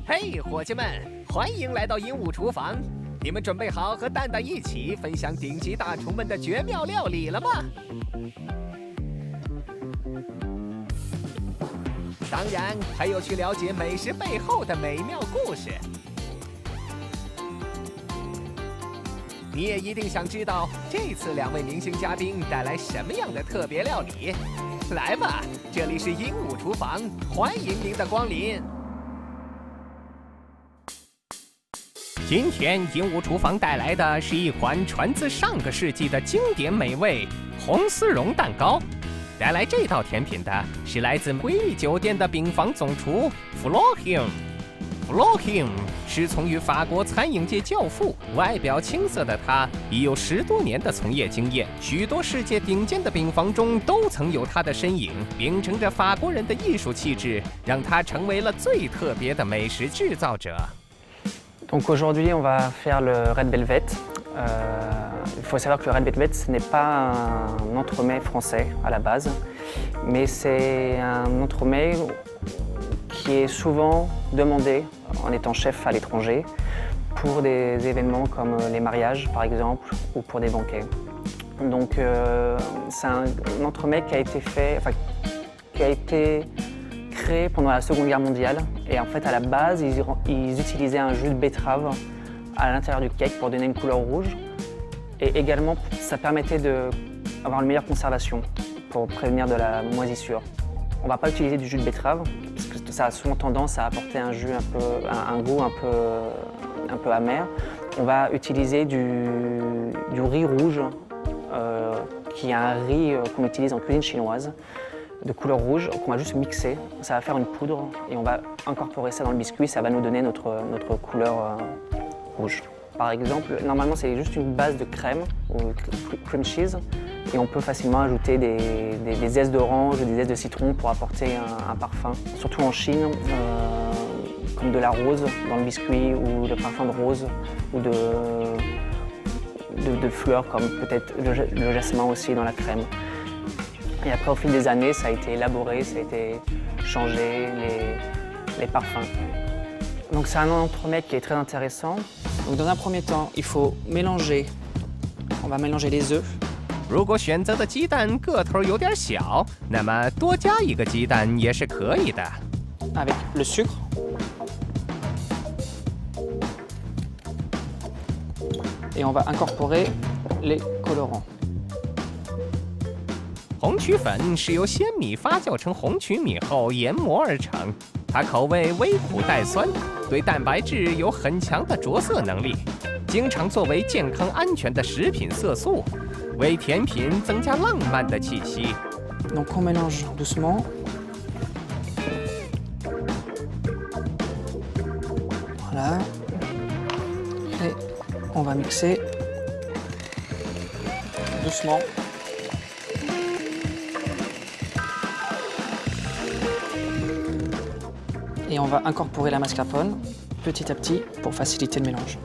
嘿，伙计们，欢迎来到鹦鹉厨房。你们准备好和蛋蛋一起分享顶级大厨们的绝妙料理了吗？当然，还有去了解美食背后的美妙故事。你也一定想知道这次2位明星嘉宾带来什么样的特别料理。来吧，这里是鹦鹉厨房，欢迎您的光临。今天鹦鹉厨房带来的是一款传自上个世纪的经典美味红丝绒蛋糕。带来这道甜品的是来自瑰丽酒店的饼房总厨 Florhim。Florhim 师从于法国餐饮界教父，外表青涩的他已有10多年的从业经验，许多世界顶尖的饼房中都曾有他的身影。秉承着法国人的艺术气质，让他成为了最特别的美食制造者。Donc aujourd'hui, on va faire le Red Velvet. Il faut savoir que le Red Velvet, ce n'est pas un entremets français à la base, mais c'est un entremets qui est souvent demandé en étant chef à l'étranger pour des événements comme les mariages par exemple ou pour des banquets. Donc c'est un entremets qui a été créé pendant la Seconde Guerre mondiale et en fait à la base ils utilisaient un jus de betterave à l'intérieur du cake pour donner une couleur rouge et également ça permettait d'avoir une meilleure conservation pour prévenir de la moisissure. On ne va pas utiliser du jus de betterave parce que ça a souvent tendance à apporter un goût un peu amer. On va utiliser du riz rouge qui est un riz qu'on utilise en cuisine chinoise de couleur rouge qu'on va juste mixer. Ça va faire une poudre et on va incorporer ça dans le biscuit. Ça va nous donner notre couleur rouge. Par exemple, normalement c'est juste une base de crème ou cream cheese et on peut facilement ajouter des zestes d'orange ou des zestes de citron pour apporter un parfum. Surtout en Chine, comme de la rose dans le biscuit ou le parfum de rose ou de fleurs comme peut-être le jasmin aussi dans la crème. Et après, au fil des années, ça a été élaboré, ça a été changé, les parfums. Donc c'est un entremets qui est très intéressant. Donc dans un premier temps, il faut mélanger. On va mélanger les œufs. 如果选择的鸡蛋个头有点小，那么多加一个鸡蛋也是可以的。Avec le sucre. Et on va incorporer les colorants. 红曲粉是由鲜米发酵成红曲米后研磨而成，它口味微苦带酸，对蛋白质有很强的着色能力，经常作为健康安全的食品色素，为甜品增加浪漫的气息。Donc on mélange doucement. Voilà. Et on va mixer doucement. Et on va incorporer la mascarpone petit à petit pour faciliter le mélange.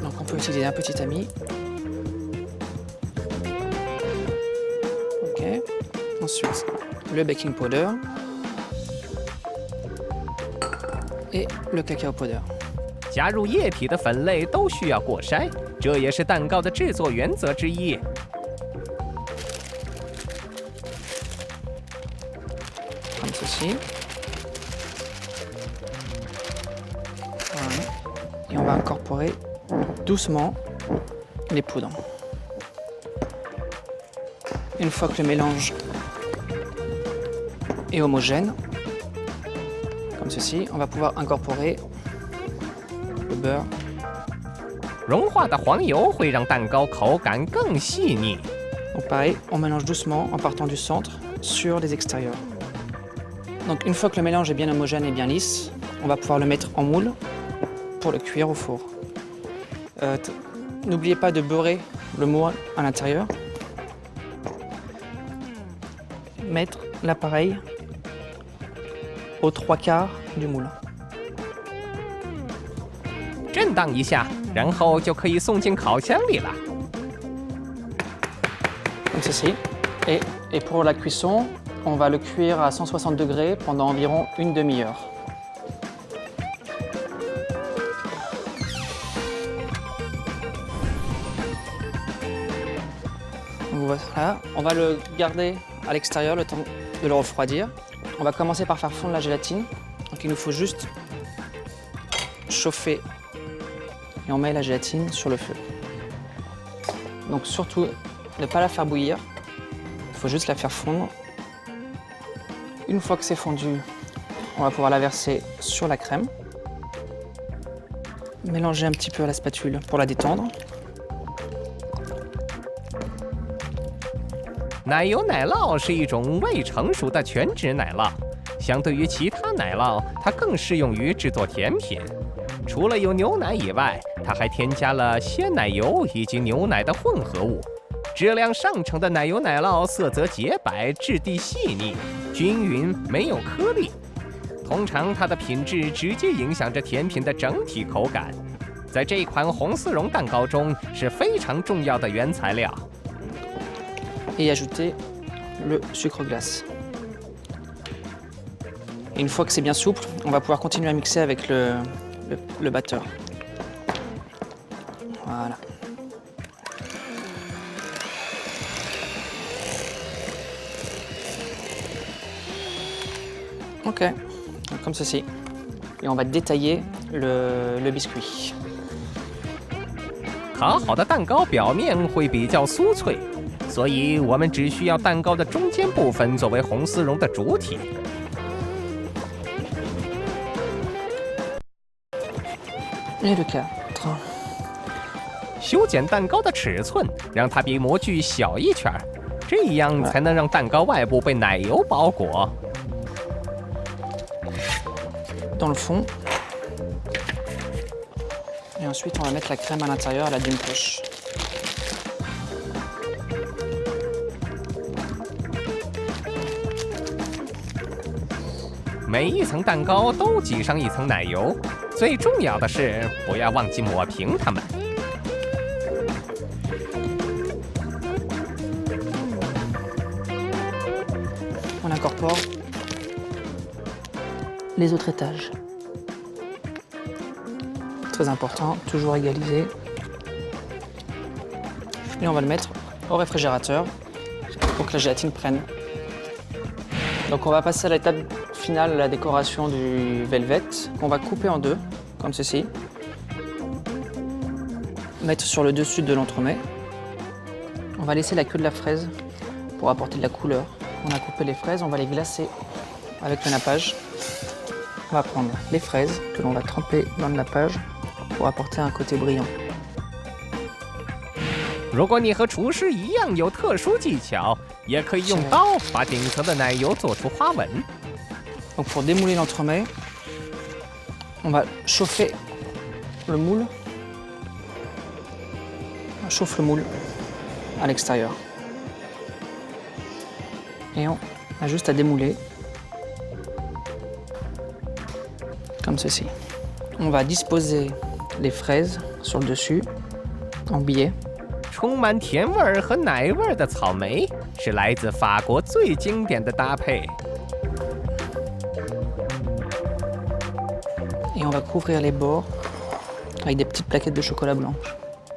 Donc on peut utiliser un petit tamis. Ok. Ensuite, le baking powder et le cacao powder. 加入液体的粉类都需要过筛，这也是蛋糕的制作原则之一。Comme ceci. Voilà. Et on va incorporer doucement les poudres. Une fois que le mélange est homogène, comme ceci, on va pouvoir incorporer le beurre. 融化的黄油会让蛋糕口感更细腻。Donc pareil, on mélange doucement en partant du centre sur les extérieurs. Donc une fois que le mélange est bien homogène et bien lisse, on va pouvoir le mettre en moule pour le cuire au four. N'oubliez pas de beurrer le moule à l'intérieur. Mettre l'appareil aux 3/4 du moule. 震荡一下，然后就可以送进烤箱里了。Comme ceci. Et pour la cuisson, on va le cuire à 160 degrés pendant environ une demi-heure. Voilà, on va le garder à l'extérieur le temps de le refroidir. On va commencer par faire fondre la gélatine. Donc il nous faut juste chauffer et on met la gélatine sur le feu. Donc surtout ne pas la faire bouillir, il faut juste la faire fondre. Une fois que c'est fondu, on va pouvoir la verser sur la crème. Mélanger un petit peu à la spatule pour la détendre. 奶油奶酪是一种未成熟的全脂奶酪，相对于其他奶酪，它更适用于制作甜品。除了有牛奶以外，它还添加了鲜奶油以及牛奶的混合物。质量上乘的奶油奶酪色泽洁白，质地细腻、均匀，没有颗粒。通常它的品质直接影响着甜品的整体口感，在这款红丝绒蛋糕中是非常重要的原材料。 Et ajouter le sucre glace. Et une fois que c'est bien souple, on va pouvoir continuer à mixer avec le batteur. Voilà. Ok, comme ceci. Et on va détailler le biscuit. 烤好的蛋糕表面会比较酥脆。 所以我们只需要蛋糕的中间部分作为红丝绒的主体。修剪蛋糕的尺寸，让它比模具小一圈，这样才能让蛋糕外部被奶油包裹。Dans le fond. Et ensuite, on va mettre la crème à l'intérieur à la d'une poche. 每一层蛋糕都挤上一层奶油，最重要的是不要忘记抹平它们。On incorpore les autres étages. Très important, toujours égaliser. Et on va le mettre au réfrigérateur pour que la gélatine prenne. Donc on va passer à l'étape finale, la décoration du velvet, qu'on va couper en deux, comme ceci. Mettre sur le dessus de l'entremet. On va laisser la queue de la fraise pour apporter de la couleur. On a coupé les fraises, on va les glacer avec le nappage. On va prendre les fraises que l'on va tremper dans le nappage pour apporter un côté brillant. 如果你和厨师一样有特殊技巧，也可以用刀把顶层的奶油做出花纹。 Donc pour démouler l'entremet, on va chauffer le moule. On chauffe le moule à l'extérieur. Et on a juste à démouler. Comme ceci. On va disposer les fraises sur le dessus, en billets. 充满甜味儿和奶味儿的草莓是来自法国最经典的搭配。 Et on va couvrir les bords avec des petites plaquettes de chocolat blanc.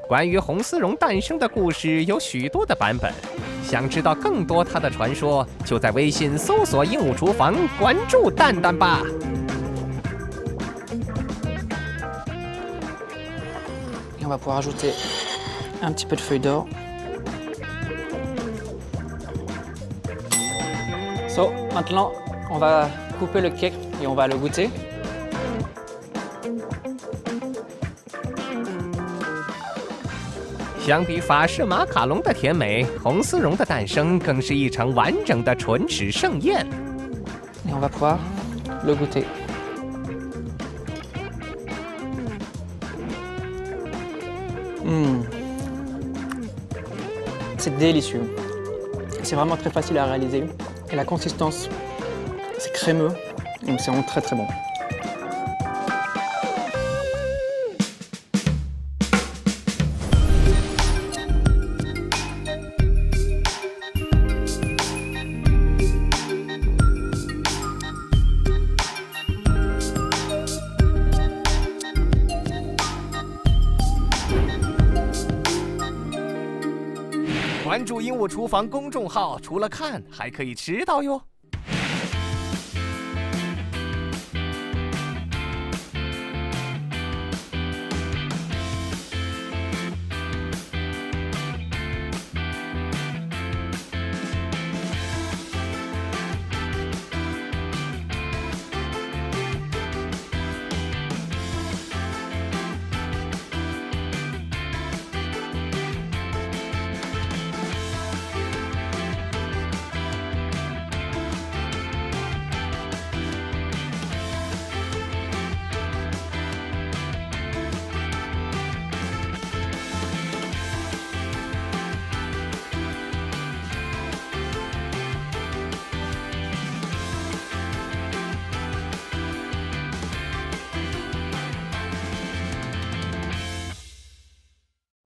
关于红丝绒诞生的故事有许多的版本，想知道更多它的传说，就在微信搜索“鹦鹉厨房”，关注蛋蛋吧。 Et on va pouvoir ajouter un petit peu de feuilles d'or. So, maintenant, on va couper le cake et on va le goûter. 相比法式马卡龙的甜美，红丝绒的诞生更是一场完整的唇齿盛宴。 Et on va pouvoir le goûter. C'est délicieux. C'est vraiment très facile à réaliser. Et la consistance, c'est crémeux. Donc c'est vraiment très très bon. 关注“鹦鹉厨房”公众号，除了看，还可以吃到哟。